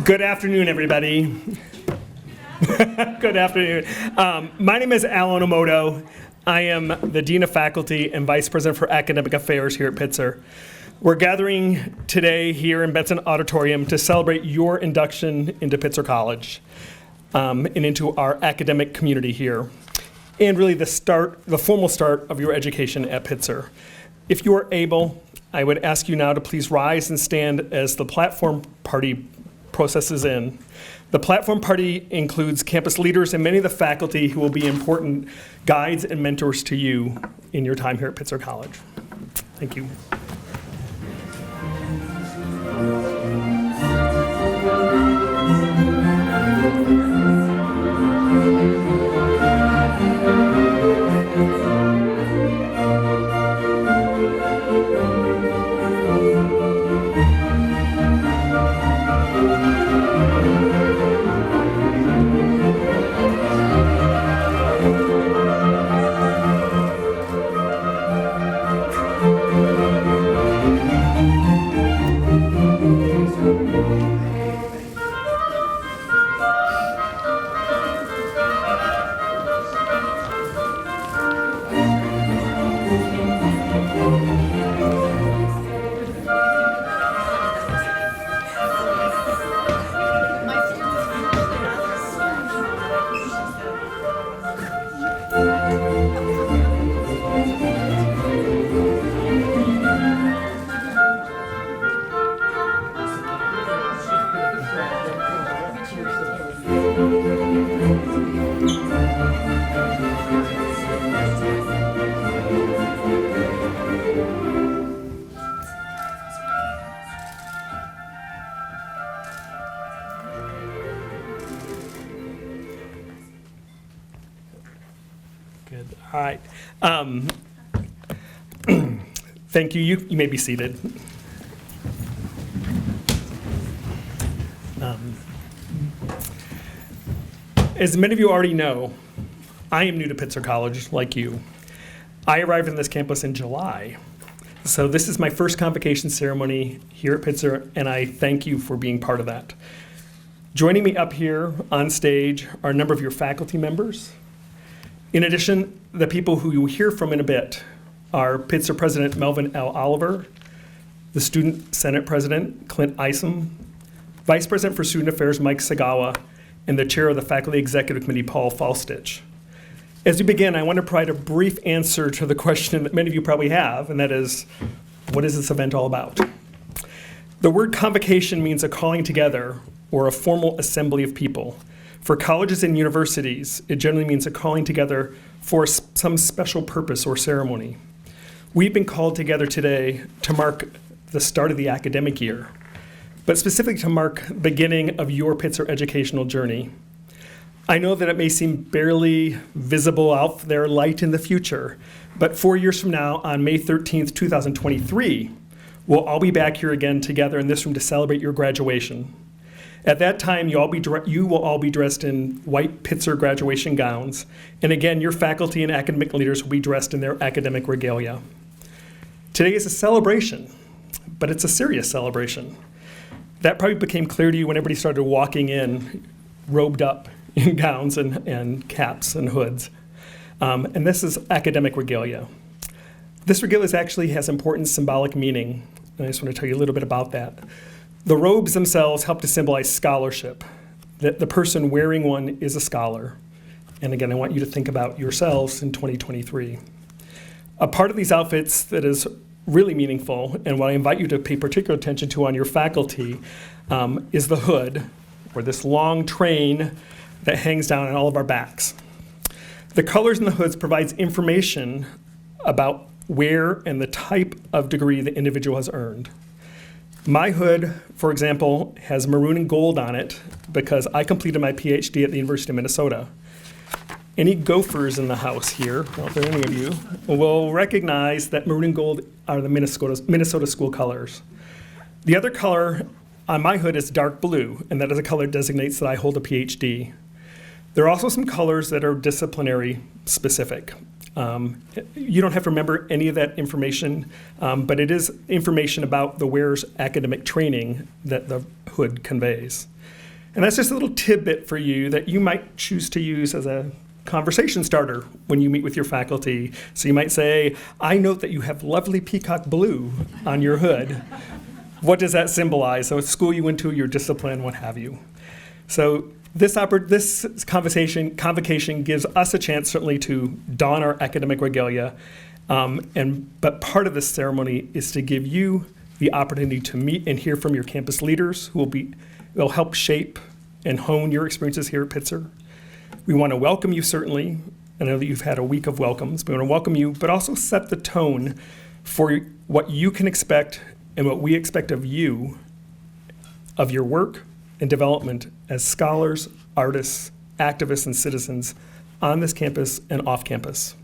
Good afternoon, everybody. Good afternoon. My name is Omoto. I am the Dean of Faculty and Vice President for Academic Affairs here at Pitzer. We're gathering today here in Benson Auditorium to celebrate your induction into Pitzer College and into our academic community here, and really the formal start of your education at Pitzer. If you are able, I would ask you now to please rise and stand as the platform party processes in. The platform party includes campus leaders and many of the faculty who will be important guides and mentors to you in your time here at Pitzer College. Thank you. Good. All right. Thank you. You may be seated. As many of you already know, I am new to Pitzer College, like you. I arrived on this campus in July. So this is my first convocation ceremony here at Pitzer, and I thank you for being part of that. Joining me up here on stage are a number of your faculty members. In addition, the people who you will hear from in a bit are Pitzer President Melvin L. Oliver, the Student Senate President Clint Isom, Vice President for Student Affairs Mike Segawa, and the Chair of the Faculty Executive Committee Paul Faulstich. As we begin, I want to provide a brief answer to the question that many of you probably have, and that is, what is this event all about? The word convocation means a calling together or a formal assembly of people. For colleges and universities, it generally means a calling together for some special purpose or ceremony. We've been called together today to mark the start of the academic year, but specifically to mark the beginning of your Pitzer educational journey. I know that it may seem barely visible out there light in the future, but 4 years from now, on May 13th, 2023, we'll all be back here again together in this room to celebrate your graduation. At that time, you will all be dressed in white Pitzer graduation gowns. And again, your faculty and academic leaders will be dressed in their academic regalia. Today is a celebration, but it's a serious celebration. That probably became clear to you when everybody started walking in, robed up in gowns and caps and hoods. And this is academic regalia. This regalia actually has important symbolic meaning, and I just want to tell you a little bit about that. The robes themselves help to symbolize scholarship, that the person wearing one is a scholar. And again, I want you to think about yourselves in 2023. A part of these outfits that is really meaningful, and what I invite you to pay particular attention to on your faculty, is the hood, or this long train that hangs down on all of our backs. The colors in the hoods provides information about where and the type of degree the individual has earned. My hood, for example, has maroon and gold on it because I completed my PhD at the University of Minnesota. Any Gophers in the house here, not there any of you, will recognize that maroon and gold are the Minnesota school colors. The other color on my hood is dark blue, and that is a color that designates that I hold a PhD. There are also some colors that are disciplinary specific. You don't have to remember any of that information, but it is information about the wearer's academic training that the hood conveys. And that's just a little tidbit for you that you might choose to use as a conversation starter when you meet with your faculty. So you might say, I note that you have lovely peacock blue on your hood. What does that symbolize? So it's school you went to, your discipline, what have you. So this convocation gives us a chance certainly to don our academic regalia, but part of this ceremony is to give you the opportunity to meet and hear from your campus leaders who will help shape and hone your experiences here at Pitzer. We want to welcome you, certainly. I know that you've had a week of welcomes. We want to welcome you, but also set the tone for what you can expect and what we expect of you, of your work and development as scholars, artists, activists, and citizens on this campus and off campus.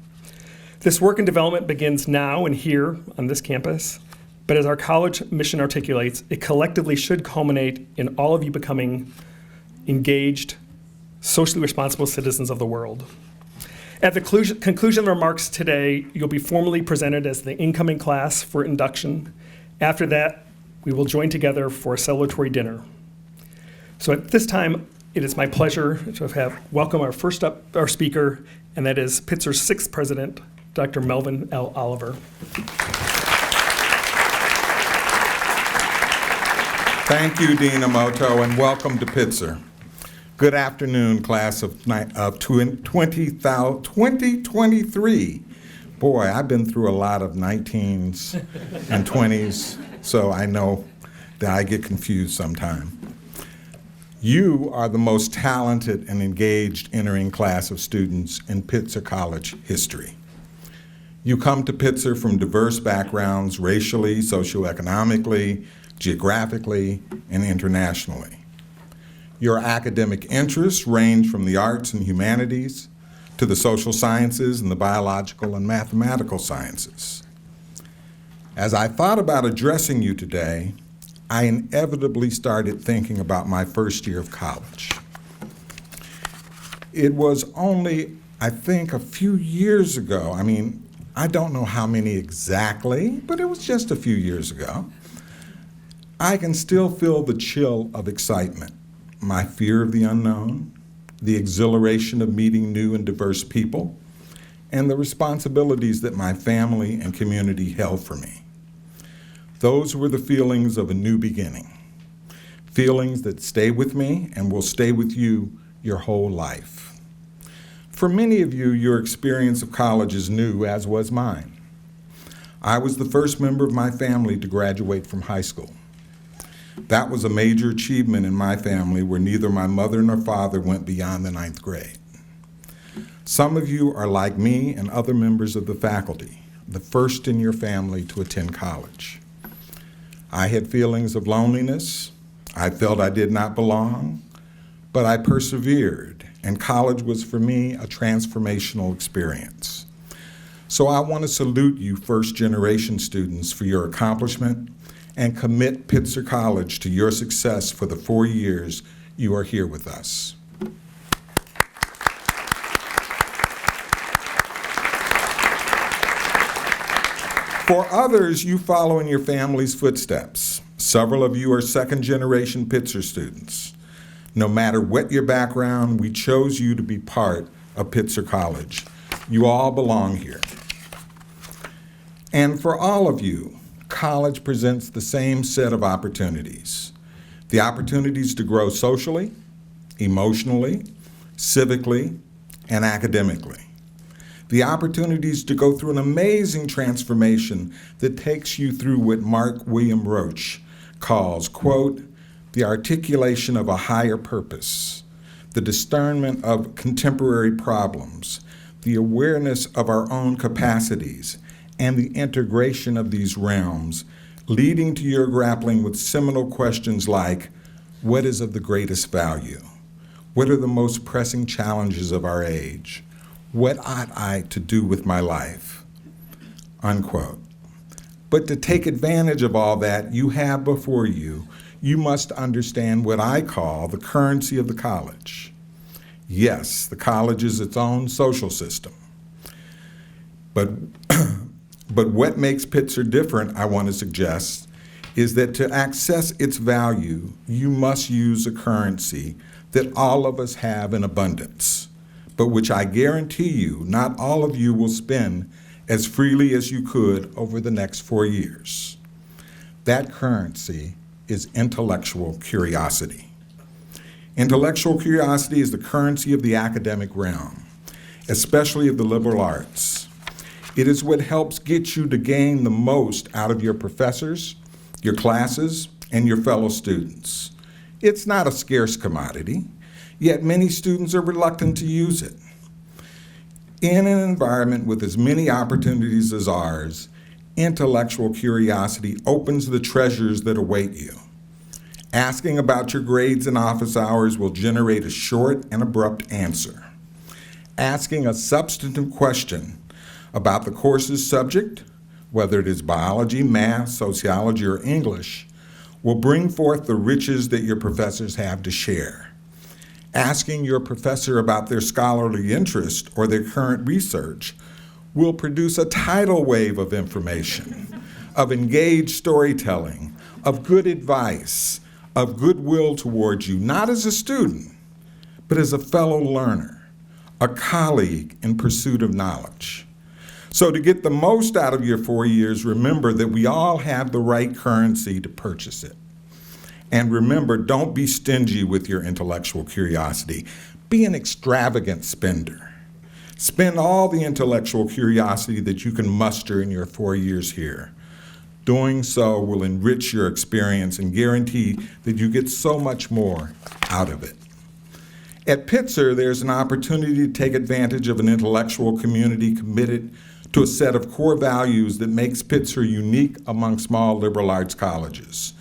This work and development begins now and here on this campus, but as our college mission articulates, it collectively should culminate in all of you becoming engaged, socially responsible citizens of the world. At the conclusion of our remarks today, you'll be formally presented as the incoming class for induction. After that, we will join together for a celebratory dinner. So at this time, it is my pleasure to welcome our speaker, and that is Pitzer's sixth president, Dr. Melvin L. Oliver. Thank you, Dean Omoto, and welcome to Pitzer. Good afternoon, class of 2023. Boy, I've been through a lot of 19s and 20s, so I know that I get confused sometimes. You are the most talented and engaged entering class of students in Pitzer College history. You come to Pitzer from diverse backgrounds, racially, socioeconomically, geographically, and internationally. Your academic interests range from the arts and humanities to the social sciences and the biological and mathematical sciences. As I thought about addressing you today, I inevitably started thinking about my first year of college. It was only, I think, a few years ago. I don't know how many exactly, but it was just a few years ago. I can still feel the chill of excitement, my fear of the unknown, the exhilaration of meeting new and diverse people, and the responsibilities that my family and community held for me. Those were the feelings of a new beginning, feelings that stay with me and will stay with you your whole life. For many of you, your experience of college is new, as was mine. I was the first member of my family to graduate from high school. That was a major achievement in my family where neither my mother nor father went beyond the 9th grade. Some of you are like me and other members of the faculty, the first in your family to attend college. I had feelings of loneliness. I felt I did not belong, but I persevered, and college was for me a transformational experience. So I want to salute you first-generation students for your accomplishment and commit Pitzer College to your success for the 4 years you are here with us. For others, you follow in your family's footsteps. Several of you are second-generation Pitzer students. No matter what your background, we chose you to be part of Pitzer College. You all belong here. And for all of you, college presents the same set of opportunities. The opportunities to grow socially, emotionally, civically, and academically. The opportunities to go through an amazing transformation that takes you through what Mark William Roach calls, quote, the articulation of a higher purpose, the discernment of contemporary problems, the awareness of our own capacities, and the integration of these realms, leading to your grappling with seminal questions like, what is of the greatest value? What are the most pressing challenges of our age? What ought I to do with my life? Unquote. But to take advantage of all that you have before you, you must understand what I call the currency of the college. Yes, the college is its own social system. But, but what makes Pitzer different, I want to suggest, is that to access its value, you must use a currency that all of us have in abundance, but which I guarantee you not all of you will spend as freely as you could over the next 4 years. That currency is intellectual curiosity. Intellectual curiosity is the currency of the academic realm, especially of the liberal arts. It is what helps get you to gain the most out of your professors, your classes, and your fellow students. It's not a scarce commodity, yet many students are reluctant to use it. In an environment with as many opportunities as ours, intellectual curiosity opens the treasures that await you. Asking about your grades and office hours will generate a short and abrupt answer. Asking a substantive question about the course's subject, whether it is biology, math, sociology, or English, will bring forth the riches that your professors have to share. Asking your professor about their scholarly interest or their current research will produce a tidal wave of information, of engaged storytelling, of good advice, of goodwill towards you, not as a student, but as a fellow learner, a colleague in pursuit of knowledge. So to get the most out of your 4 years, remember that we all have the right currency to purchase it. And remember, don't be stingy with your intellectual curiosity. Be an extravagant spender. Spend all the intellectual curiosity that you can muster in your 4 years here. Doing so will enrich your experience and guarantee that you get so much more out of it. At Pitzer, there's an opportunity to take advantage of an intellectual community committed to a set of core values that makes Pitzer unique among small liberal arts colleges.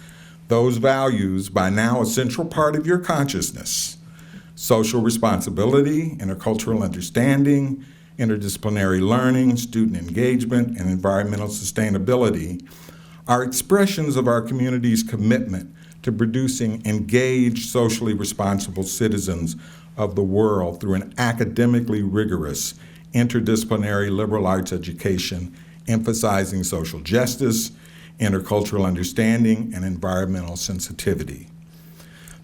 Those values, by now a central part of your consciousness: social responsibility, intercultural understanding, interdisciplinary learning, student engagement, and environmental sustainability, are expressions of our community's commitment to producing engaged, socially responsible citizens of the world through an academically rigorous, interdisciplinary liberal arts education emphasizing social justice, intercultural understanding, and environmental sensitivity.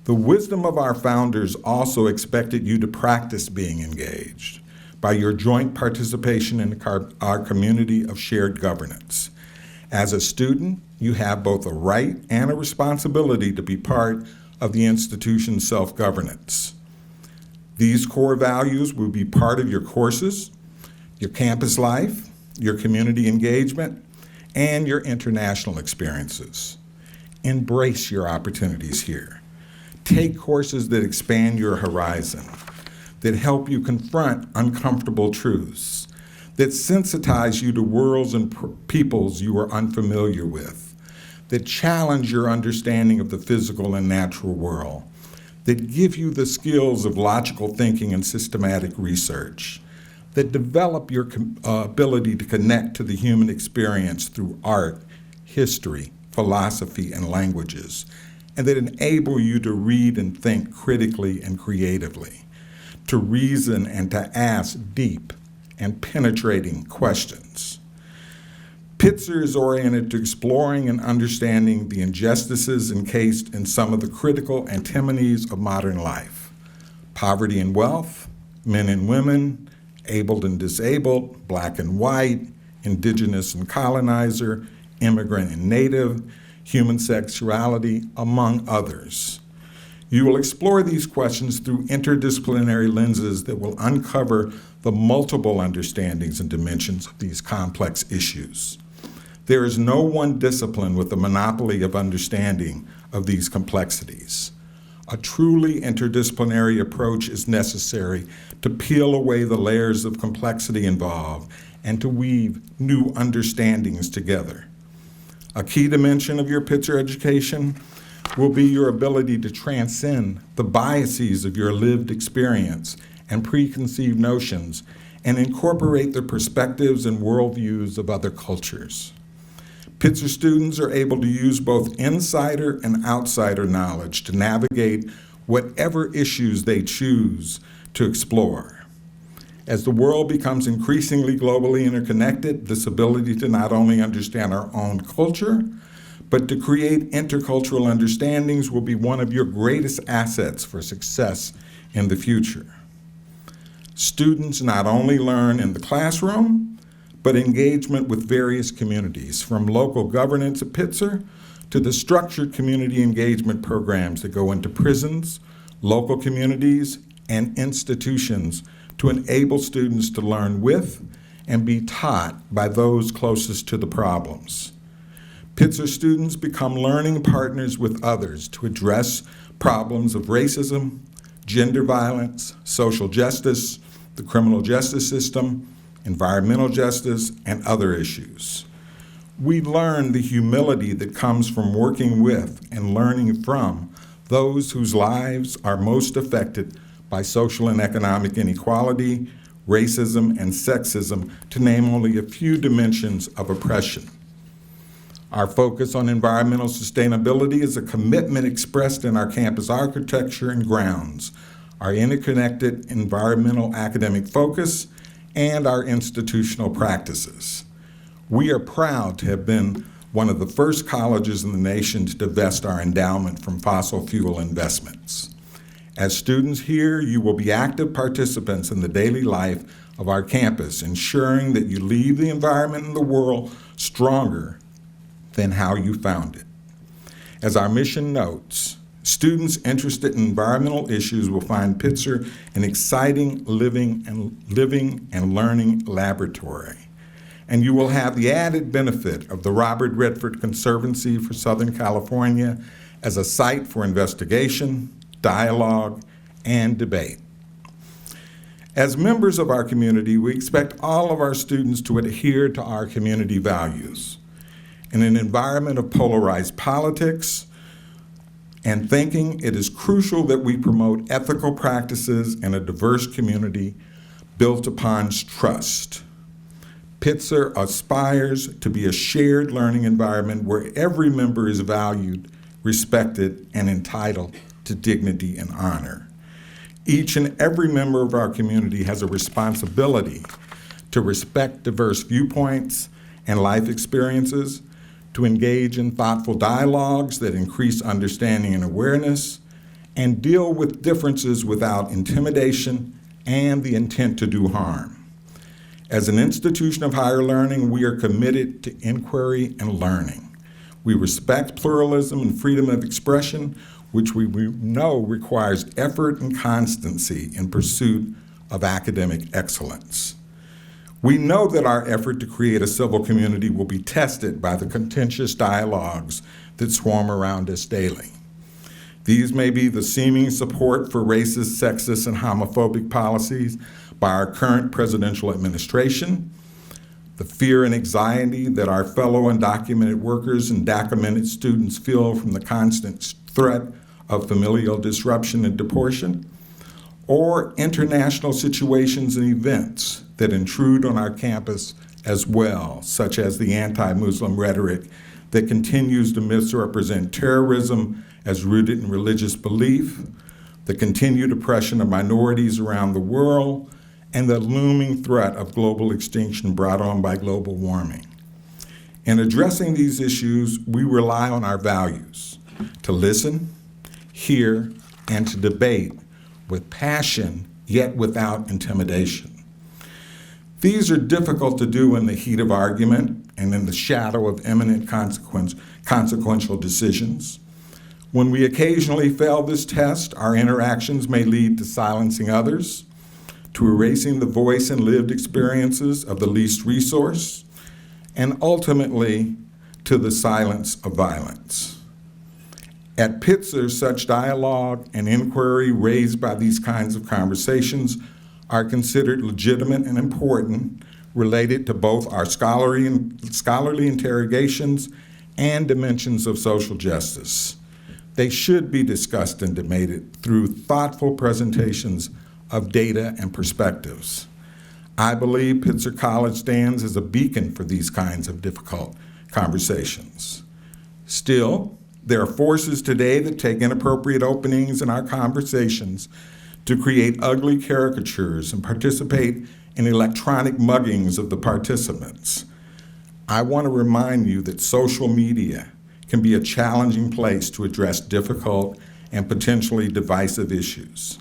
The wisdom of our founders also expected you to practice being engaged by your joint participation in our community of shared governance. As a student, you have both a right and a responsibility to be part of the institution's self-governance. These core values will be part of your courses, your campus life, your community engagement, and your international experiences. Embrace your opportunities here. Take courses that expand your horizon, that help you confront uncomfortable truths, that sensitize you to worlds and peoples you are unfamiliar with, that challenge your understanding of the physical and natural world, that give you the skills of logical thinking and systematic research, that develop your ability to connect to the human experience through art, history, philosophy, and languages, and that enable you to read and think critically and creatively, to reason and to ask deep and penetrating questions. Pitzer is oriented to exploring and understanding the injustices encased in some of the critical antinomies of modern life: poverty and wealth, men and women, abled and disabled, black and white, indigenous and colonizer, immigrant and native, human sexuality, among others. You will explore these questions through interdisciplinary lenses that will uncover the multiple understandings and dimensions of these complex issues. There is no one discipline with a monopoly of understanding of these complexities. A truly interdisciplinary approach is necessary to peel away the layers of complexity involved and to weave new understandings together. A key dimension of your Pitzer education will be your ability to transcend the biases of your lived experience and preconceived notions and incorporate the perspectives and worldviews of other cultures. Pitzer students are able to use both insider and outsider knowledge to navigate whatever issues they choose to explore. As the world becomes increasingly globally interconnected, this ability to not only understand our own culture, but to create intercultural understandings will be one of your greatest assets for success in the future. Students not only learn in the classroom, but engagement with various communities, from local governance at Pitzer to the structured community engagement programs that go into prisons, local communities, and institutions to enable students to learn with and be taught by those closest to the problems. Pitzer students become learning partners with others to address problems of racism, gender violence, social justice, the criminal justice system, environmental justice, and other issues. We learn the humility that comes from working with and learning from those whose lives are most affected by social and economic inequality, racism, and sexism, to name only a few dimensions of oppression. Our focus on environmental sustainability is a commitment expressed in our campus architecture and grounds, our interconnected environmental academic focus, and our institutional practices. We are proud to have been one of the first colleges in the nation to divest our endowment from fossil fuel investments. As students here, you will be active participants in the daily life of our campus, ensuring that you leave the environment and the world stronger than how you found it. As our mission notes, students interested in environmental issues will find Pitzer an exciting living and learning laboratory. And you will have the added benefit of the Robert Redford Conservancy for Southern California as a site for investigation, dialogue, and debate. As members of our community, we expect all of our students to adhere to our community values. In an environment of polarized politics and thinking, it is crucial that we promote ethical practices in a diverse community built upon trust. Pitzer aspires to be a shared learning environment where every member is valued, respected, and entitled to dignity and honor. Each and every member of our community has a responsibility to respect diverse viewpoints and life experiences, to engage in thoughtful dialogues that increase understanding and awareness, and deal with differences without intimidation and the intent to do harm. As an institution of higher learning, we are committed to inquiry and learning. We respect pluralism and freedom of expression, which we know requires effort and constancy in pursuit of academic excellence. We know that our effort to create a civil community will be tested by the contentious dialogues that swarm around us daily. These may be the seeming support for racist, sexist, and homophobic policies by our current presidential administration, the fear and anxiety that our fellow undocumented workers and documented students feel from the constant threat of familial disruption and deportation, or international situations and events that intrude on our campus as well, such as the anti-Muslim rhetoric that continues to misrepresent terrorism as rooted in religious belief, the continued oppression of minorities around the world, and the looming threat of global extinction brought on by global warming. In addressing these issues, we rely on our values to listen, hear, and to debate with passion, yet without intimidation. These are difficult to do in the heat of argument and in the shadow of imminent consequential decisions. When we occasionally fail this test, our interactions may lead to silencing others, to erasing the voice and lived experiences of the least resource, and ultimately to the silence of violence. At Pitzer, such dialogue and inquiry raised by these kinds of conversations are considered legitimate and important, related to both our scholarly interrogations and dimensions of social justice. They should be discussed and debated through thoughtful presentations of data and perspectives. I believe Pitzer College stands as a beacon for these kinds of difficult conversations. Still, there are forces today that take inappropriate openings in our conversations to create ugly caricatures and participate in electronic muggings of the participants. I want to remind you that social media can be a challenging place to address difficult and potentially divisive issues.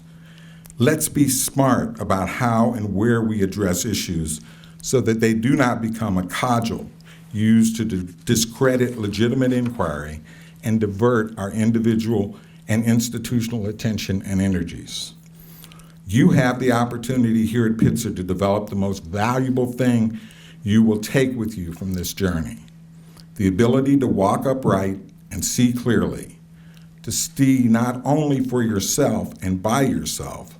Let's be smart about how and where we address issues so that they do not become a cudgel used to discredit legitimate inquiry and divert our individual and institutional attention and energies. You have the opportunity here at Pitzer to develop the most valuable thing you will take with you from this journey: the ability to walk upright and see clearly, to see not only for yourself and by yourself,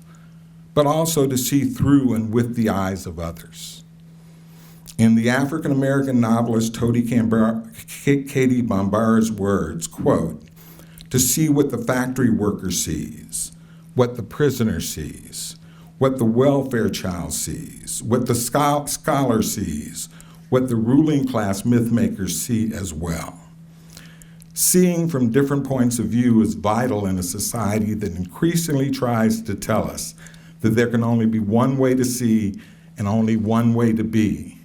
but also to see through and with the eyes of others. In the African-American novelist Katie Bambara's words, quote, "To see what the factory worker sees, what the prisoner sees, what the welfare child sees, what the scholar sees, what the ruling class mythmakers see as well." Seeing from different points of view is vital in a society that increasingly tries to tell us that there can only be one way to see and only one way to be,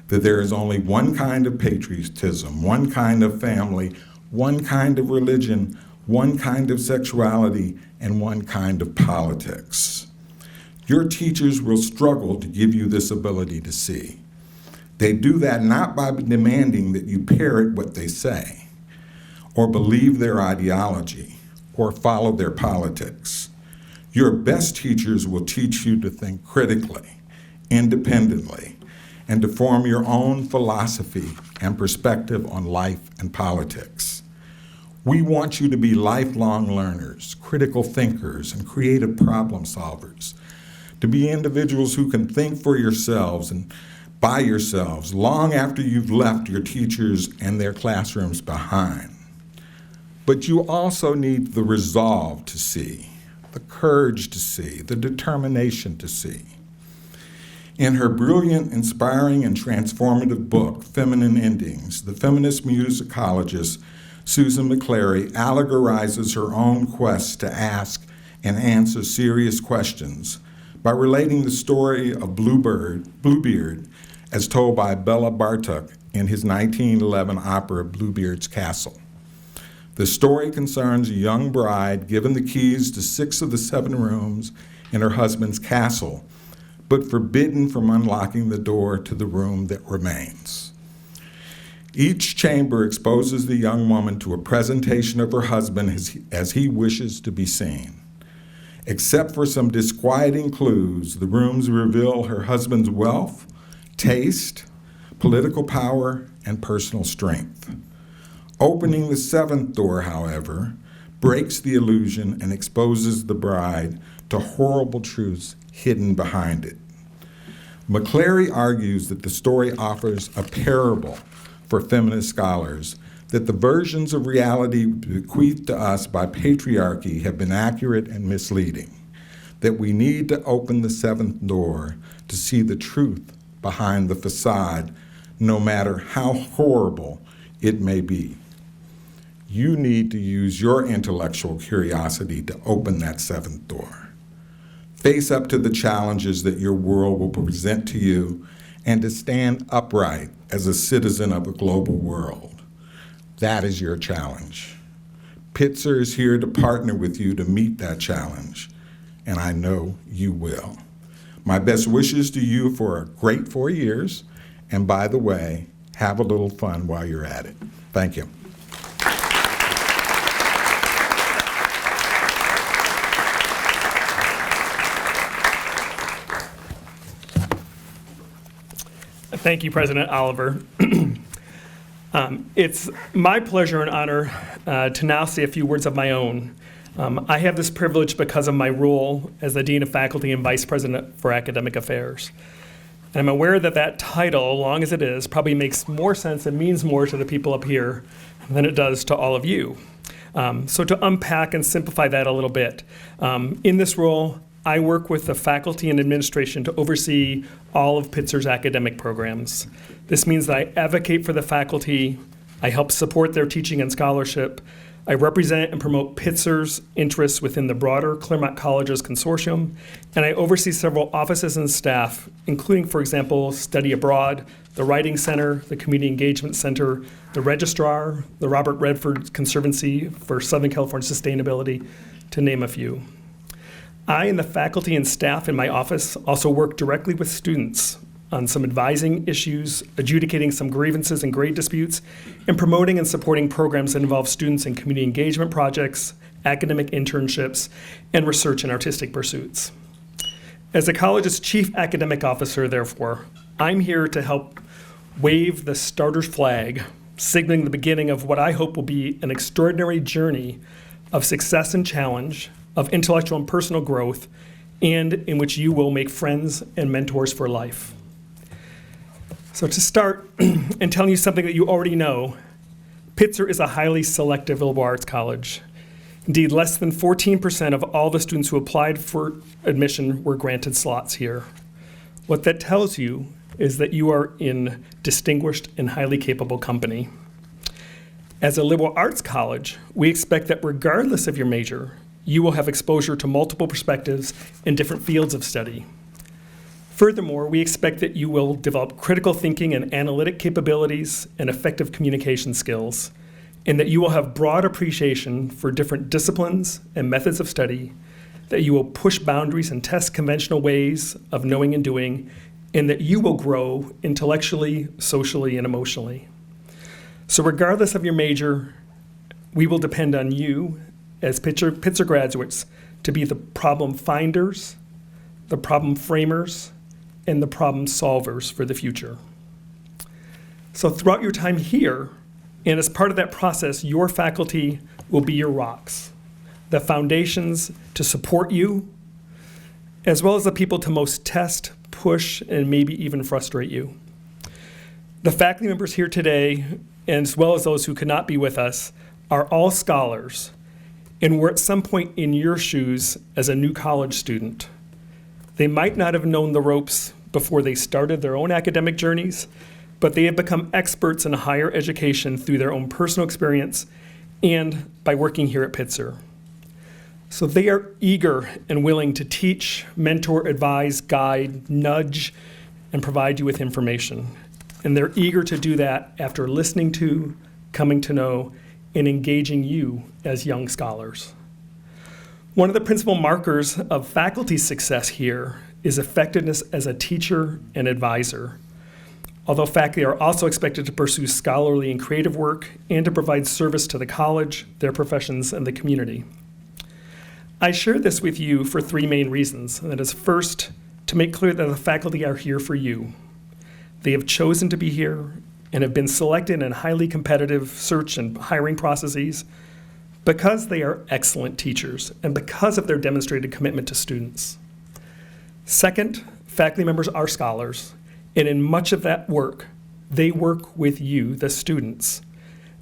that there is only one kind of patriotism, one kind of family, one kind of religion, one kind of sexuality, and one kind of politics. Your teachers will struggle to give you this ability to see. They do that not by demanding that you parrot what they say, or believe their ideology, or follow their politics. Your best teachers will teach you to think critically, independently, and to form your own philosophy and perspective on life and politics. We want you to be lifelong learners, critical thinkers, and creative problem solvers, to be individuals who can think for yourselves and by yourselves long after you've left your teachers and their classrooms behind. But you also need the resolve to see, the courage to see, the determination to see. In her brilliant, inspiring, and transformative book, Feminine Endings, the feminist musicologist Susan McClary allegorizes her own quest to ask and answer serious questions by relating the story of Bluebeard as told by Bela Bartok in his 1911 opera Bluebeard's Castle. The story concerns a young bride given the keys to 6 of the 7 rooms in her husband's castle, but forbidden from unlocking the door to the room that remains. Each chamber exposes the young woman to a presentation of her husband as he wishes to be seen. Except for some disquieting clues, the rooms reveal her husband's wealth, taste, political power, and personal strength. Opening the 7th door, however, breaks the illusion and exposes the bride to horrible truths hidden behind it. McClary argues that the story offers a parable for feminist scholars, that the versions of reality bequeathed to us by patriarchy have been accurate and misleading, that we need to open the 7th door to see the truth behind the facade, no matter how horrible it may be. You need to use your intellectual curiosity to open that 7th door. Face up to the challenges that your world will present to you and to stand upright as a citizen of a global world. That is your challenge. Pitzer is here to partner with you to meet that challenge, and I know you will. My best wishes to you for a great 4 years, and by the way, have a little fun while you're at it. Thank you. Thank you, President Oliver. It's my pleasure and honor to now say a few words of my own. I have this privilege because of my role as the Dean of Faculty and Vice President for Academic Affairs. And I'm aware that that title, long as it is, probably makes more sense and means more to the people up here than it does to all of you. So to unpack and simplify that a little bit, in this role, I work with the faculty and administration to oversee all of Pitzer's academic programs. This means that I advocate for the faculty, I help support their teaching and scholarship, I represent and promote Pitzer's interests within the broader Claremont Colleges Consortium, and I oversee several offices and staff, including, for example, Study Abroad, the Writing Center, the Community Engagement Center, the Registrar, the Robert Redford Conservancy for Southern California Sustainability, to name a few. I and the faculty and staff in my office also work directly with students on some advising issues, adjudicating some grievances and grade disputes, and promoting and supporting programs that involve students in community engagement projects, academic internships, and research and artistic pursuits. As the college's chief academic officer, therefore, I'm here to help wave the starter's flag, signaling the beginning of what I hope will be an extraordinary journey of success and challenge, of intellectual and personal growth, and in which you will make friends and mentors for life. So to start, and telling you something that you already know, Pitzer is a highly selective liberal arts college. Indeed, less than 14% of all the students who applied for admission were granted slots here. What that tells you is that you are in distinguished and highly capable company. As a liberal arts college, we expect that regardless of your major, you will have exposure to multiple perspectives in different fields of study. Furthermore, we expect that you will develop critical thinking and analytic capabilities and effective communication skills, and that you will have broad appreciation for different disciplines and methods of study, that you will push boundaries and test conventional ways of knowing and doing, and that you will grow intellectually, socially, and emotionally. So regardless of your major, we will depend on you as Pitzer graduates to be the problem finders, the problem framers, and the problem solvers for the future. So throughout your time here, and as part of that process, your faculty will be your rocks, the foundations to support you, as well as the people to most test, push, and maybe even frustrate you. The faculty members here today, and as well as those who could not be with us, are all scholars, and were at some point in your shoes as a new college student. They might not have known the ropes before they started their own academic journeys, but they have become experts in higher education through their own personal experience and by working here at Pitzer. So they are eager and willing to teach, mentor, advise, guide, nudge, and provide you with information. And they're eager to do that after listening to, coming to know, and engaging you as young scholars. One of the principal markers of faculty success here is effectiveness as a teacher and advisor. Although faculty are also expected to pursue scholarly and creative work and to provide service to the college, their professions, and the community. I share this with you for three main reasons. And that is, first, to make clear that the faculty are here for you. They have chosen to be here and have been selected in highly competitive search and hiring processes because they are excellent teachers and because of their demonstrated commitment to students. Second, faculty members are scholars, and in much of that work, they work with you, the students,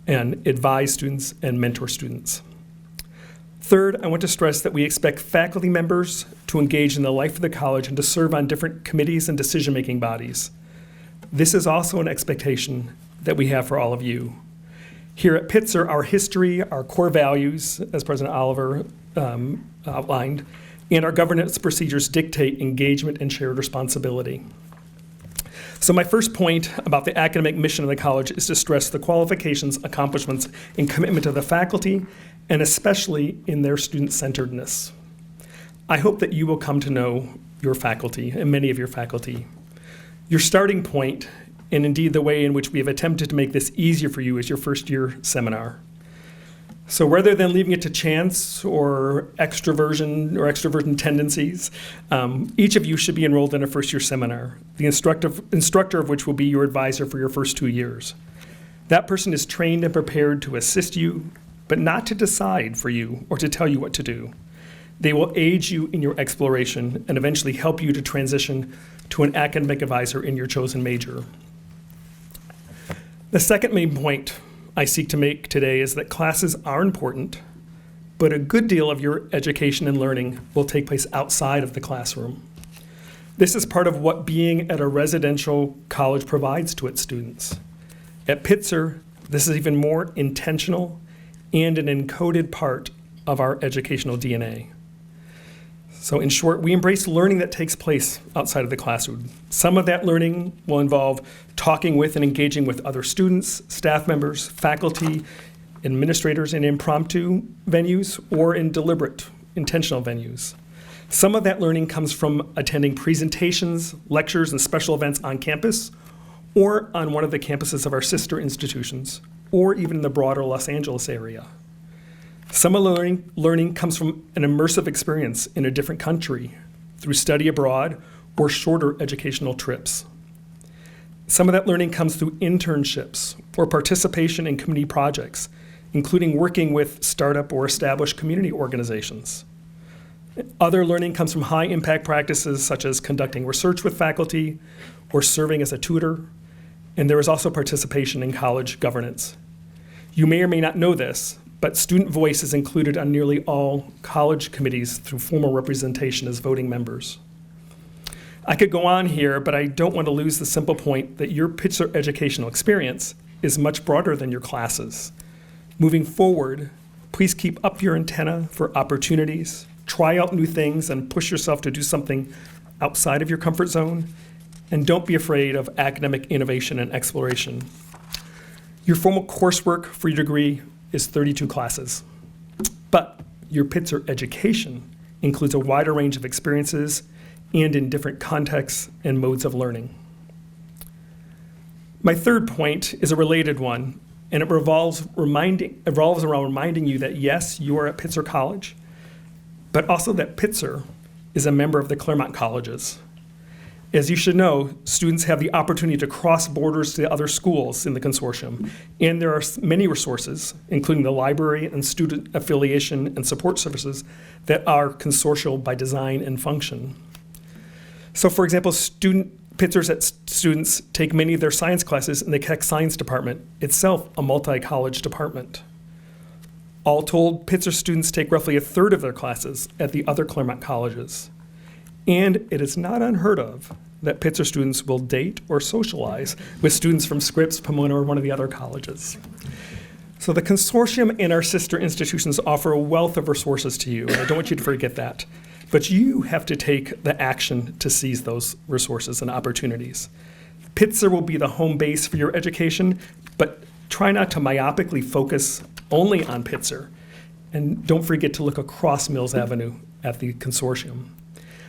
and advise students and mentor students. Third, I want to stress that we expect faculty members to engage in the life of the college and to serve on different committees and decision-making bodies. This is also an expectation that we have for all of you. Here at Pitzer, our history, our core values, as President Oliver outlined, and our governance procedures dictate engagement and shared responsibility. So my first point about the academic mission of the college is to stress the qualifications, accomplishments, and commitment of the faculty, and especially in their student-centeredness. I hope that you will come to know your faculty, and many of your faculty. Your starting point, and indeed the way in which we have attempted to make this easier for you, is your first-year seminar. So rather than leaving it to chance or extroversion tendencies, each of you should be enrolled in a first-year seminar, the instructor of which will be your advisor for your first 2 years. That person is trained and prepared to assist you, but not to decide for you or to tell you what to do. They will aid you in your exploration and eventually help you to transition to an academic advisor in your chosen major. The second main point I seek to make today is that classes are important, but a good deal of your education and learning will take place outside of the classroom. This is part of what being at a residential college provides to its students. At Pitzer, this is even more intentional and an encoded part of our educational DNA. So in short, we embrace learning that takes place outside of the classroom. Some of that learning will involve talking with and engaging with other students, staff members, faculty, administrators in impromptu venues or in deliberate, intentional venues. Some of that learning comes from attending presentations, lectures, and special events on campus or on one of the campuses of our sister institutions, or even in the broader Los Angeles area. Some of the learning comes from an immersive experience in a different country through study abroad or shorter educational trips. Some of that learning comes through internships or participation in community projects, including working with startup or established community organizations. Other learning comes from high-impact practices such as conducting research with faculty or serving as a tutor, and there is also participation in college governance. You may or may not know this, but student voice is included on nearly all college committees through formal representation as voting members. I could go on here, but I don't want to lose the simple point that your Pitzer educational experience is much broader than your classes. Moving forward, please keep up your antenna for opportunities, try out new things, and push yourself to do something outside of your comfort zone, and don't be afraid of academic innovation and exploration. Your formal coursework for your degree is 32 classes, but your Pitzer education includes a wider range of experiences and in different contexts and modes of learning. My third point is a related one, and it revolves around reminding you that yes, you are at Pitzer College, but also that Pitzer is a member of the Claremont colleges. As you should know, students have the opportunity to cross borders to other schools in the consortium, and there are many resources, including the library and student affiliation and support services, that are consortial by design and function. So for example, Pitzer's students take many of their science classes in the Keck Science Department, itself a multi-college department. All told, Pitzer students take roughly a third of their classes at the other Claremont colleges. And it is not unheard of that Pitzer students will date or socialize with students from Scripps, Pomona, or one of the other colleges. So the consortium and our sister institutions offer a wealth of resources to you, and I don't want you to forget that. But you have to take the action to seize those resources and opportunities. Pitzer will be the home base for your education, but try not to myopically focus only on Pitzer. And don't forget to look across Mills Avenue at the consortium.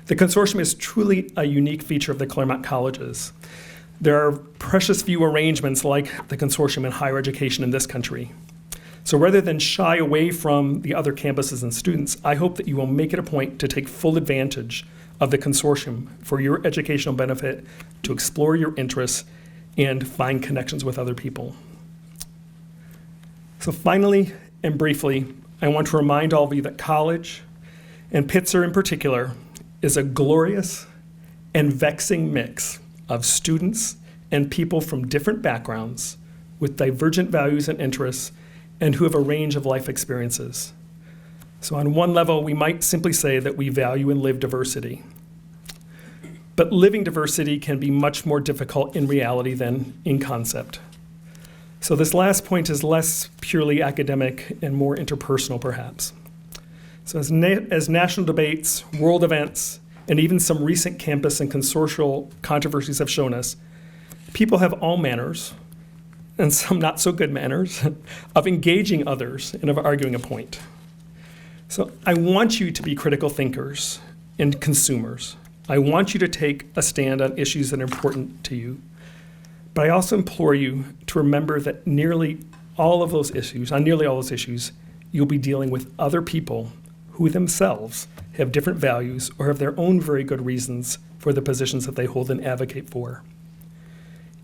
The consortium is truly a unique feature of the Claremont colleges. There are precious few arrangements like the consortium in higher education in this country. So rather than shy away from the other campuses and students, I hope that you will make it a point to take full advantage of the consortium for your educational benefit, to explore your interests, and find connections with other people. So finally and briefly, I want to remind all of you that college, and Pitzer in particular, is a glorious and vexing mix of students and people from different backgrounds with divergent values and interests and who have a range of life experiences. So on one level, we might simply say that we value and live diversity. But living diversity can be much more difficult in reality than in concept. So this last point is less purely academic and more interpersonal, perhaps. So as national debates, world events, and even some recent campus and consortial controversies have shown us, people have all manners, and some not so good manners, of engaging others and of arguing a point. So I want you to be critical thinkers and consumers. I want you to take a stand on issues that are important to you. But I also implore you to remember that on nearly all of those issues, you'll be dealing with other people who themselves have different values or have their own very good reasons for the positions that they hold and advocate for.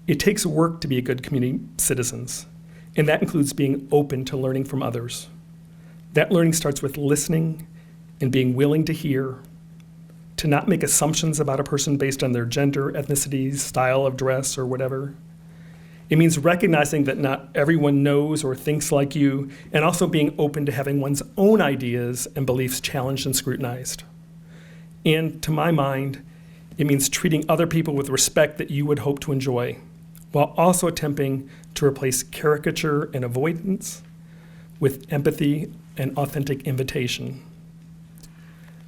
It takes work to be a good community citizens, and that includes being open to learning from others. That learning starts with listening and being willing to hear, to not make assumptions about a person based on their gender, ethnicity, style of dress, or whatever. It means recognizing that not everyone knows or thinks like you, and also being open to having one's own ideas and beliefs challenged and scrutinized. And to my mind, it means treating other people with respect that you would hope to enjoy, while also attempting to replace caricature and avoidance with empathy and authentic invitation.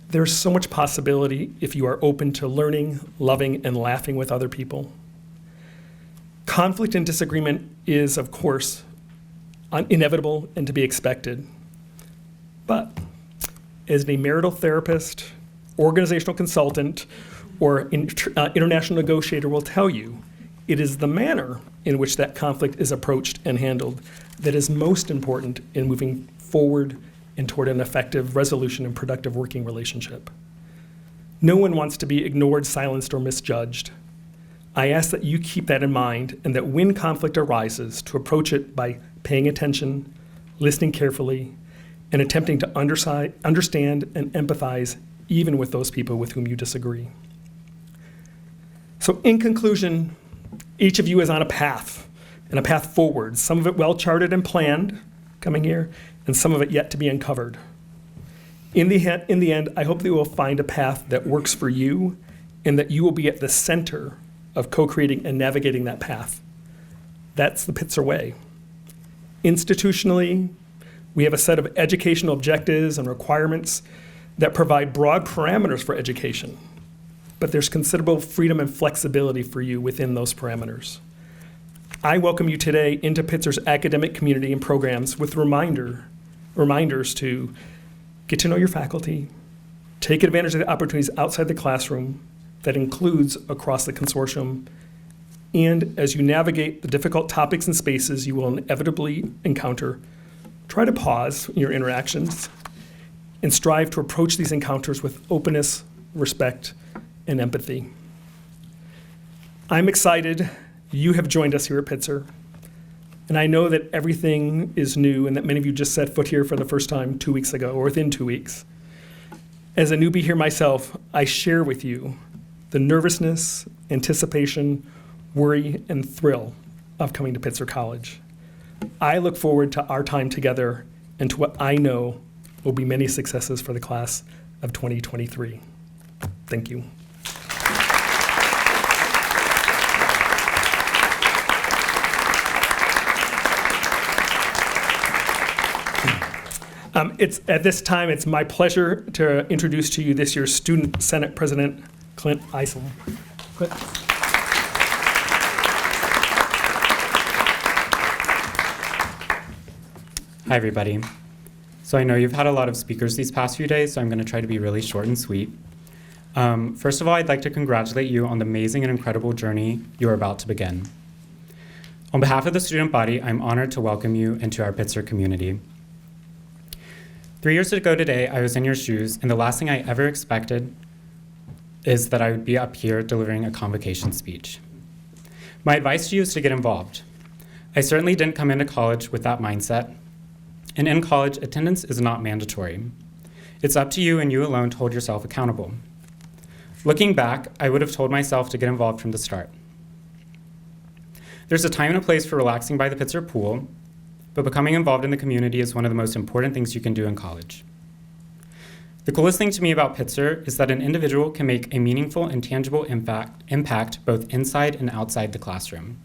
There's so much possibility if you are open to learning, loving, and laughing with other people. Conflict and disagreement is, of course, inevitable and to be expected. But as a marital therapist, organizational consultant, or international negotiator will tell you, it is the manner in which that conflict is approached and handled that is most important in moving forward and toward an effective resolution and productive working relationship. No one wants to be ignored, silenced, or misjudged. I ask that you keep that in mind and that when conflict arises, to approach it by paying attention, listening carefully, and attempting to understand and empathize even with those people with whom you disagree. So in conclusion, each of you is on a path, and a path forward, some of it well-charted and planned coming here, and some of it yet to be uncovered. In the end, I hope that you will find a path that works for you and that you will be at the center of co-creating and navigating that path. That's the Pitzer way. Institutionally, we have a set of educational objectives and requirements that provide broad parameters for education, but there's considerable freedom and flexibility for you within those parameters. I welcome you today into Pitzer's academic community and programs with reminders to get to know your faculty, take advantage of the opportunities outside the classroom that includes across the consortium, and as you navigate the difficult topics and spaces you will inevitably encounter, try to pause in your interactions and strive to approach these encounters with openness, respect, and empathy. I'm excited you have joined us here at Pitzer, and I know that everything is new and that many of you just set foot here for the first time 2 weeks ago or within 2 weeks. As a newbie here myself, I share with you the nervousness, anticipation, worry, and thrill of coming to Pitzer College. I look forward to our time together and to what I know will be many successes for the class of 2023. Thank you. At this time, it's my pleasure to introduce to you this year's Student Senate President, Clint Isom. Clint. Hi, everybody. So I know you've had a lot of speakers these past few days, so I'm going to try to be really short and sweet. First of all, I'd like to congratulate you on the amazing and incredible journey you are about to begin. On behalf of the student body, I'm honored to welcome you into our Pitzer community. 3 years ago today, I was in your shoes, and the last thing I ever expected is that I would be up here delivering a convocation speech. My advice to you is to get involved. I certainly didn't come into college with that mindset, and in college, attendance is not mandatory. It's up to you and you alone to hold yourself accountable. Looking back, I would have told myself to get involved from the start. There's a time and a place for relaxing by the Pitzer pool, but becoming involved in the community is one of the most important things you can do in college. The coolest thing to me about Pitzer is that an individual can make a meaningful and tangible impact both inside and outside the classroom.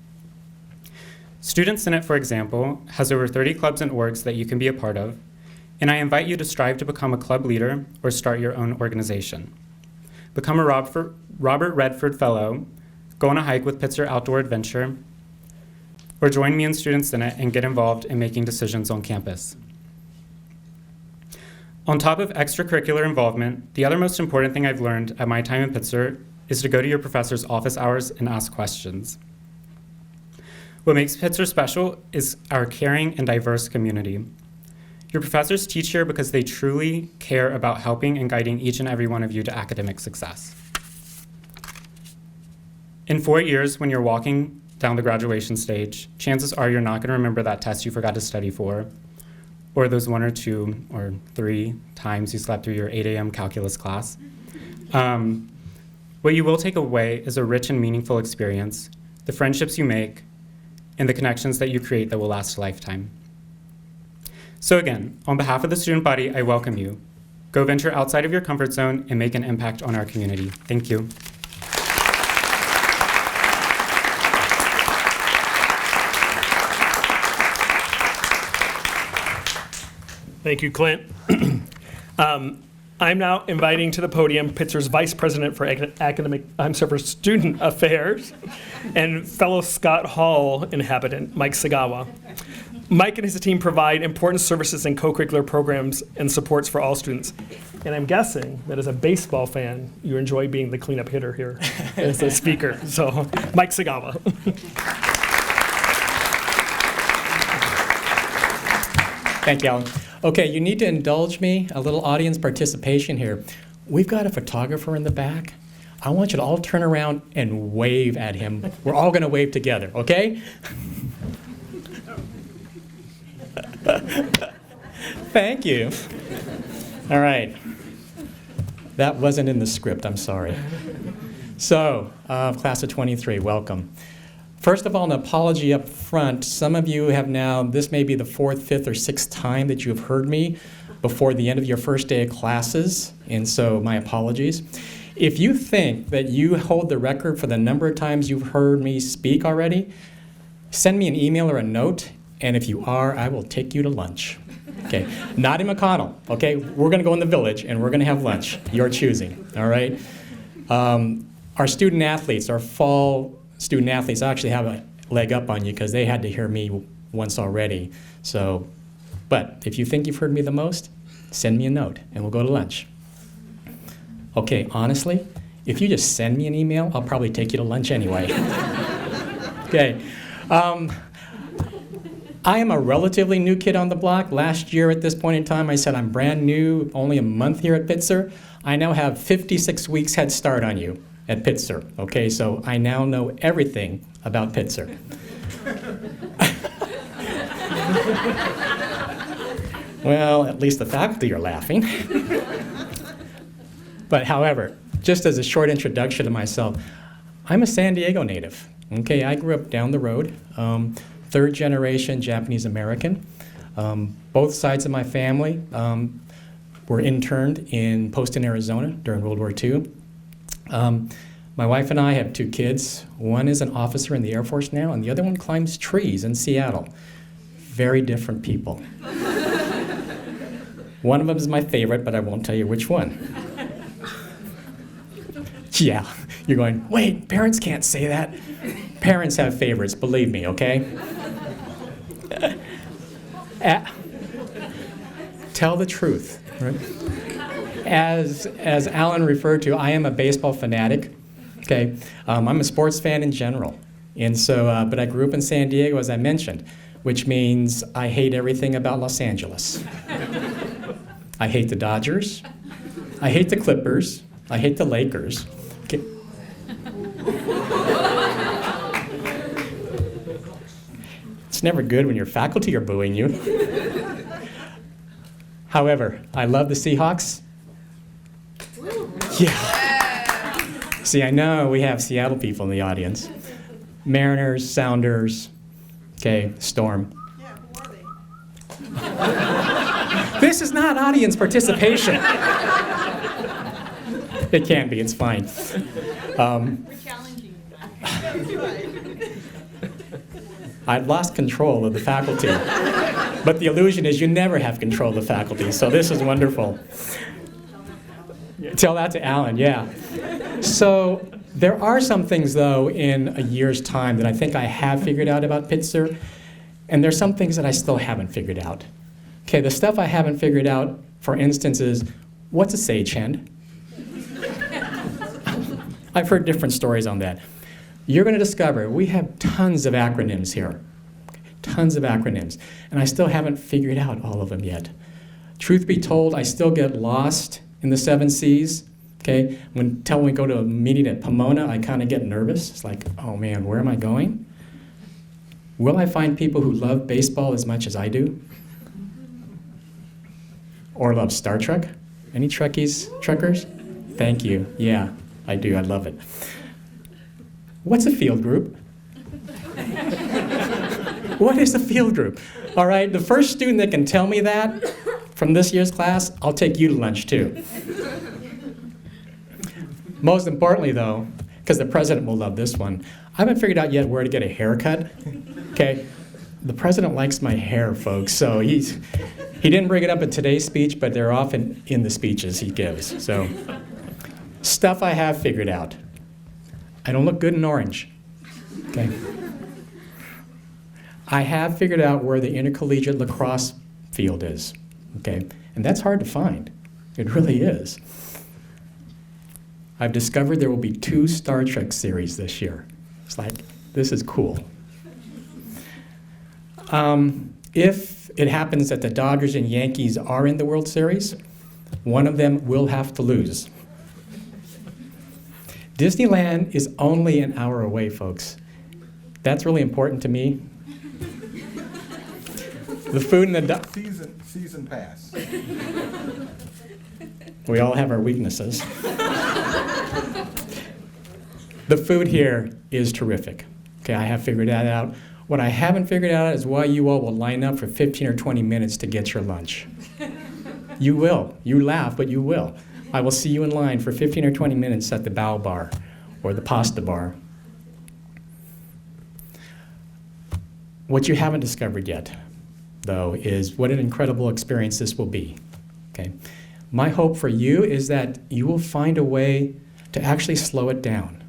Student Senate, for example, has over 30 clubs and orgs that you can be a part of, and I invite you to strive to become a club leader or start your own organization. Become a Robert Redford Fellow, go on a hike with Pitzer Outdoor Adventure, or join me in Student Senate and get involved in making decisions on campus. On top of extracurricular involvement, the other most important thing I've learned at my time in Pitzer is to go to your professor's office hours and ask questions. What makes Pitzer special is our caring and diverse community. Your professors teach here because they truly care about helping and guiding each and every one of you to academic success. In 4 years, when you're walking down the graduation stage, chances are you're not going to remember that test you forgot to study for, or those 1 or 2 or 3 times you slept through your 8 a.m. calculus class. What you will take away is a rich and meaningful experience, the friendships you make, and the connections that you create that will last a lifetime. So again, on behalf of the student body, I welcome you. Go venture outside of your comfort zone and make an impact on our community. Thank you. Thank you, Clint. I'm now inviting to the podium Pitzer's Vice President for for Student Affairs and fellow Scott Hall inhabitant, Mike Segawa. Mike and his team provide important services and co-curricular programs and supports for all students. And I'm guessing that as a baseball fan, you enjoy being the cleanup hitter here as a speaker. So, Mike Segawa. Thank you, Alan. Okay, you need to indulge me, a little audience participation here. We've got a photographer in the back. I want you to all turn around and wave at him. We're all going to wave together, okay? Thank you. All right. That wasn't in the script, I'm sorry. So, class of 23, welcome. First of all, an apology up front. Some of you have now, this may be the 4th, 5th, or 6th time that you've heard me before the end of your first day of classes, and so my apologies. If you think that you hold the record for the number of times you've heard me speak already, send me an email or a note, and if you are, I will take you to lunch. Okay, not in McConnell, okay? We're gonna go in the village and we're gonna have lunch. Your choosing, all right? Our student athletes, our fall student athletes actually have a leg up on you because they had to hear me once already. So, but if you think you've heard me the most, send me a note and we'll go to lunch. Okay, honestly, if you just send me an email, I'll probably take you to lunch anyway. Okay. I am a relatively new kid on the block. Last year at this point in time, I said I'm brand new, only a month here at Pitzer. I now have 56 weeks head start on you at Pitzer, okay? So I now know everything about Pitzer. Well, at least the faculty are laughing. But however, just as a short introduction to myself, I'm a San Diego native, okay? I grew up down the road. 3rd generation Japanese American. Both sides of my family were interned in Poston, Arizona during World War II. My wife and I have 2 kids. One is an officer in the Air Force now, and the other one climbs trees in Seattle. Very different people. One of them is my favorite, but I won't tell you which one. Yeah, you're going, wait, parents can't say that. Parents have favorites, believe me, okay? Tell the truth. Right? As Alan referred to, I am a baseball fanatic. Okay, I'm a sports fan in general, and so but I grew up in San Diego, as I mentioned, which means I hate everything about Los Angeles. I hate the Dodgers. I hate the Clippers. I hate the Lakers. Okay. It's never good when your faculty are booing you. However, I love the Seahawks. Yeah. See, I know we have Seattle people in the audience. Mariners, Sounders, okay, Storm. Yeah, who are they? This is not audience participation. It can be, it's fine. We're challenging you. I've lost control of the faculty. But the illusion is you never have control of the faculty, so this is wonderful. Tell that to Alan, yeah. So there are some things, though, in a year's time that I think I have figured out about Pitzer, and there's some things that I still haven't figured out. Okay, the stuff I haven't figured out, for instance, is what's a sagehand? I've heard different stories on that. You're going to discover we have tons of acronyms here. Tons of acronyms. And I still haven't figured out all of them yet. Truth be told, I still get lost in the 7 C's. Okay? When we go to a meeting at Pomona, I kind of get nervous. It's like, oh man, where am I going? Will I find people who love baseball as much as I do? Or love Star Trek? Any Trekkers? Thank you. Yeah, I do. I love it. What's a field group? What is a field group? All right, the first student that can tell me that from this year's class, I'll take you to lunch too. Most importantly though, because the president will love this one, I haven't figured out yet where to get a haircut. Okay, the president likes my hair, folks, so He didn't bring it up in today's speech, but they're often in the speeches he gives. So, stuff I have figured out. I don't look good in orange. Okay. I have figured out where the intercollegiate lacrosse field is. Okay, and that's hard to find. It really is. I've discovered there will be 2 Star Trek series this year. It's like, this is cool. If it happens that the Dodgers and Yankees are in the World Series, one of them will have to lose. Disneyland is only an hour away, folks. That's really important to me. The food in the Season pass. We all have our weaknesses. The food here is terrific. Okay, I have figured that out. What I haven't figured out is why you all will line up for 15 or 20 minutes to get your lunch. You will. You laugh, but you will. I will see you in line for 15 or 20 minutes at the Bao Bar or the Pasta Bar. What you haven't discovered yet, though, is what an incredible experience this will be. Okay? My hope for you is that you will find a way to actually slow it down.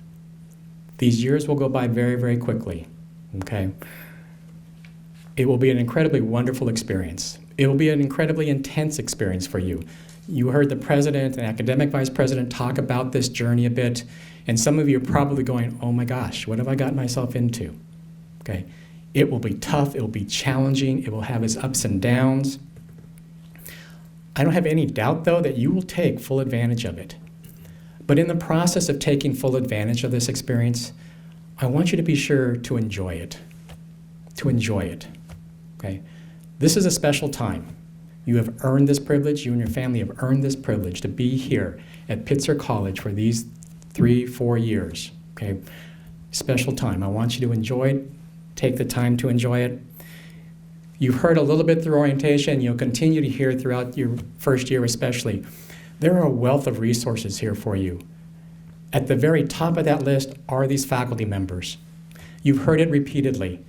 These years will go by very, very quickly. Okay? It will be an incredibly wonderful experience. It will be an incredibly intense experience for you. You heard the president and academic vice president talk about this journey a bit, and some of you are probably going, oh my gosh, what have I got myself into? Okay? It will be tough, it will be challenging, it will have its ups and downs. I don't have any doubt, though, that you will take full advantage of it. But in the process of taking full advantage of this experience, I want you to be sure to enjoy it. To enjoy it. Okay? This is a special time. You have earned this privilege, you and your family have earned this privilege to be here at Pitzer College for these 3-4 years. Okay? Special time. I want you to enjoy it. Take the time to enjoy it. You've heard a little bit through orientation. You'll continue to hear throughout your first year especially. There are a wealth of resources here for you. At the very top of that list are these faculty members. You've heard it repeatedly.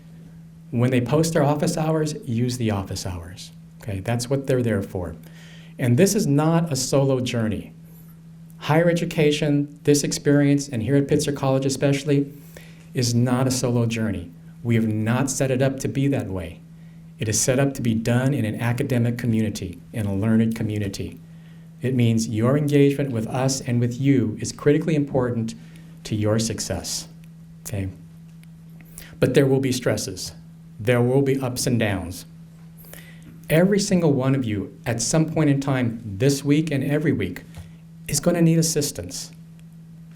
When they post their office hours, use the office hours. Okay, that's what they're there for. And this is not a solo journey. Higher education, this experience, and here at Pitzer College especially, is not a solo journey. We have not set it up to be that way. It is set up to be done in an academic community, in a learned community. It means your engagement with us and with you is critically important to your success. Okay? But there will be stresses. There will be ups and downs. Every single one of you, at some point in time this week and every week, is going to need assistance,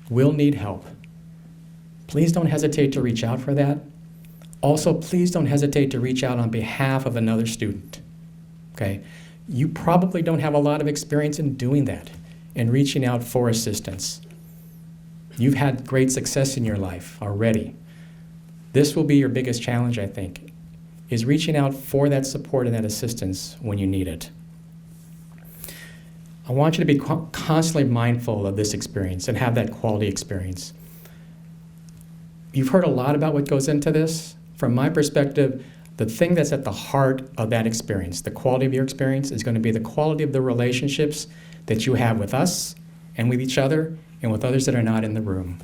will need help. Please don't hesitate to reach out for that. Also, please don't hesitate to reach out on behalf of another student. Okay? You probably don't have a lot of experience in doing that, in reaching out for assistance. You've had great success in your life already. This will be your biggest challenge, I think, is reaching out for that support and that assistance when you need it. I want you to be constantly mindful of this experience and have that quality experience. You've heard a lot about what goes into this. From my perspective, the thing that's at the heart of that experience, the quality of your experience, is going to be the quality of the relationships that you have with us and with each other and with others that are not in the room.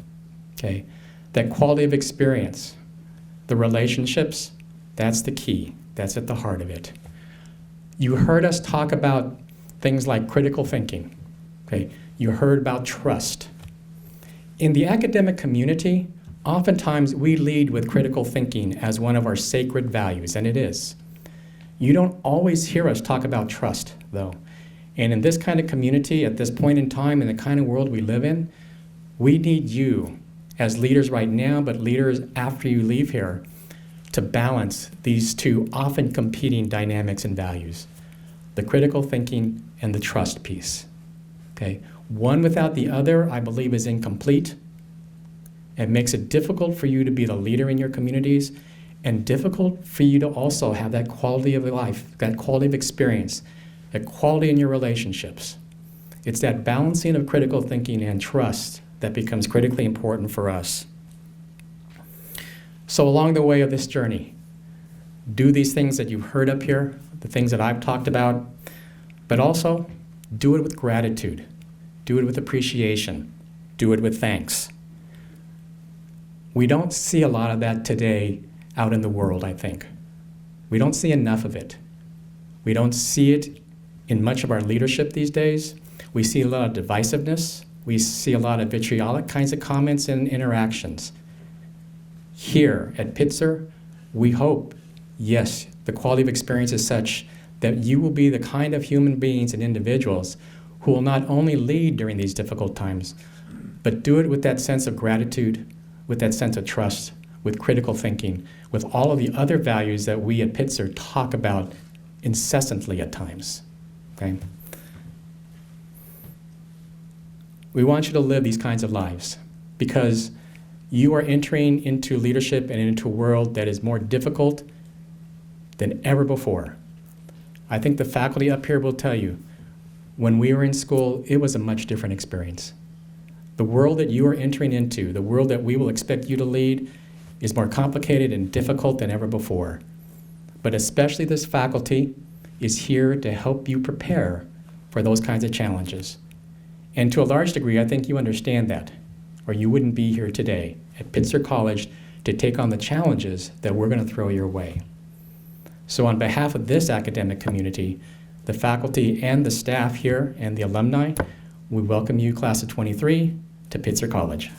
Okay? That quality of experience, the relationships, that's the key. That's at the heart of it. You heard us talk about things like critical thinking. Okay? You heard about trust. In the academic community, oftentimes we lead with critical thinking as one of our sacred values, and it is. You don't always hear us talk about trust, though. And in this kind of community, at this point in time, in the kind of world we live in, we need you as leaders right now, but leaders after you leave here, to balance these two often competing dynamics and values, the critical thinking and the trust piece. Okay? One without the other, I believe, is incomplete. It makes it difficult for you to be the leader in your communities and difficult for you to also have that quality of life, that quality of experience, that quality in your relationships. It's that balancing of critical thinking and trust that becomes critically important for us. So along the way of this journey, Do these things that you've heard up here, the things that I've talked about, but also do it with gratitude. Do it with appreciation. Do it with thanks. We don't see a lot of that today out in the world, I think. We don't see enough of it. We don't see it in much of our leadership these days. We see a lot of divisiveness. We see a lot of vitriolic kinds of comments and interactions. Here at Pitzer, we hope, yes, the quality of experience is such that you will be the kind of human beings and individuals who will not only lead during these difficult times, but do it with that sense of gratitude, with that sense of trust, with critical thinking, with all of the other values that we at Pitzer talk about incessantly at times. Okay? We want you to live these kinds of lives because you are entering into leadership and into a world that is more difficult than ever before. I think the faculty up here will tell you, when we were in school, it was a much different experience. The world that you are entering into, the world that we will expect you to lead, is more complicated and difficult than ever before. But especially this faculty is here to help you prepare for those kinds of challenges. And to a large degree, I think you understand that, or you wouldn't be here today at Pitzer College to take on the challenges that we're going to throw your way. So on behalf of this academic community, the faculty and the staff here and the alumni, we welcome you, class of 23, to Pitzer College.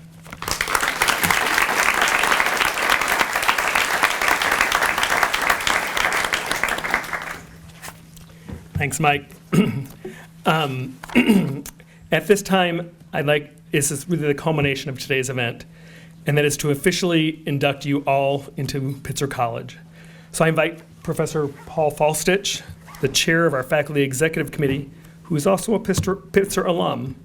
Thanks, Mike. At this time, this is really the culmination of today's event, and that is to officially induct you all into Pitzer College. So I invite Professor Paul Faulstich, the chair of our faculty executive committee, who is also a Pitzer alum,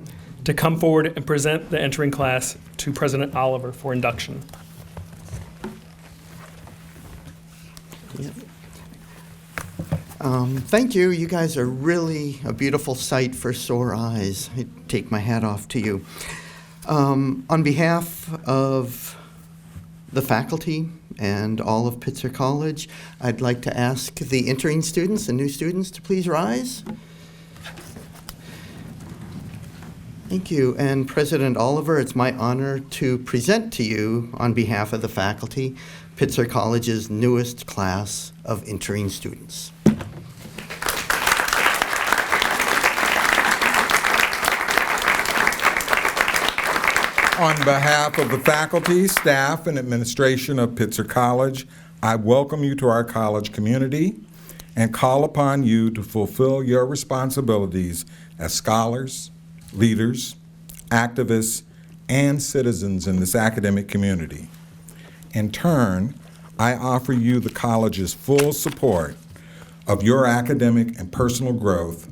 to come forward and present the entering class to President Oliver for induction. Thank you. You guys are really a beautiful sight for sore eyes. I take my hat off to you. On behalf of the faculty and all of Pitzer College, I'd like to ask the entering students and new students to please rise. Thank you. And President Oliver, it's my honor to present to you, on behalf of the faculty, Pitzer College's newest class of entering students. On behalf of the faculty, staff, and administration of Pitzer College, I welcome you to our college community and call upon you to fulfill your responsibilities as scholars, leaders, activists, and citizens in this academic community. In turn, I offer you the college's full support of your academic and personal growth.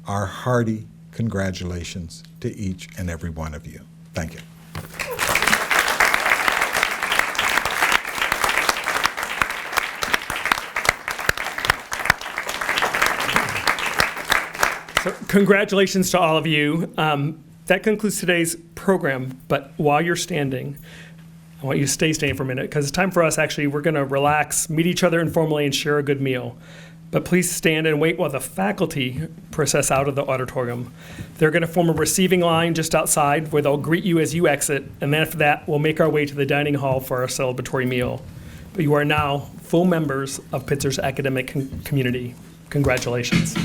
Our hearty congratulations to each and every one of you. Thank you. So congratulations to all of you. That concludes today's program, but while you're standing, I want you to stay standing for a minute because it's time for us, we're going to relax, meet each other informally, and share a good meal. But please stand and wait while the faculty process out of the auditorium. They're going to form a receiving line just outside where they'll greet you as you exit, and then after that, we'll make our way to the dining hall for our celebratory meal. But you are now full members of Pitzer's academic community. Congratulations.